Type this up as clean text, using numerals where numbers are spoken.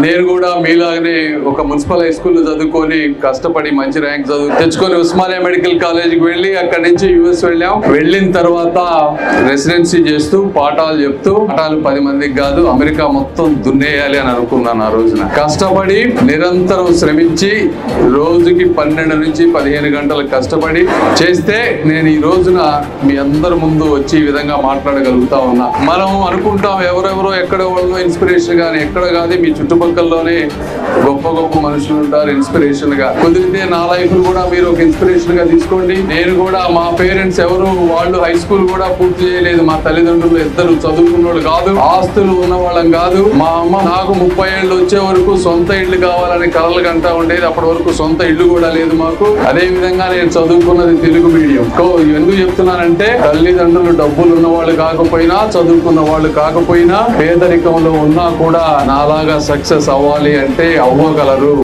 నేను కూడా మీలాగనే ఒక మున్సిపల్ హై స్కూల్ చదువుకొని కష్టపడి మంచి ర్యాంక్ తెచ్చుకొని ఉస్మానియా మెడికల్ కాలేజీకి వెళ్ళి అక్కడి నుంచి యుఎస్ వెళ్ళాం. వెళ్ళిన తర్వాత రెసిడెన్సీ చేస్తూ పాఠాలు చెప్తూ పాఠాలు 10 మందికి కాదు అమెరికా మొత్తం దున్నేయాలి అని అనుకున్నాను. ఆ రోజున కష్టపడి నిరంతరం శ్రమించి రోజుకి 12 నుంచి 15 గంటలు కష్టపడి చేస్తే నేను ఈ రోజున మీ అందరి ముందు వచ్చి ఈ విధంగా మాట్లాడగలుగుతా ఉన్నా. మనం అనుకుంటాం ఎవరెవరో ఎక్కడ వాళ్ళు ఇన్స్పిరేషన్ గానీ ఎక్కడ కాదు, మీ చుట్టుపక్కలలోనే గొప్ప గొప్ప మనుషులు ఉంటారు ఇన్స్పిరేషన్ గా. కుదిరితే నా లైఫ్ కూడా మీరు ఒక ఇన్స్పిరేషన్ గా తీసుకోండి. నేను కూడా మా పేరెంట్స్ ఎవరు వాళ్ళు హై స్కూల్ కూడా పూర్తి చేయలేదు. మా తల్లిదండ్రులు ఇద్దరు చదువుకున్నోళ్ళు కాదు, ఆస్తులు ఉన్న వాళ్ళం కాదు. మా అమ్మ నాకు 30 ఏళ్ళు వచ్చే వరకు సొంత ఇల్లు కావాలని కలలు కంటా ఉండేది. అప్పటి వరకు సొంత ఇల్లు కూడా లేదు మాకు. అదే విధంగా నేను చదువుకున్నది తెలుగు మీడియం. ఎందుకు చెప్తున్నానంటే తల్లిదండ్రులు డబ్బులు ఉన్న వాళ్ళు కాకపోయినా చదువుకున్న వాళ్ళు కాకపోయినా పేదరికంలో ఉన్నా కూడా నాలాగా సక్సెస్ అవ్వాలి అంటే అవ్వగలరు.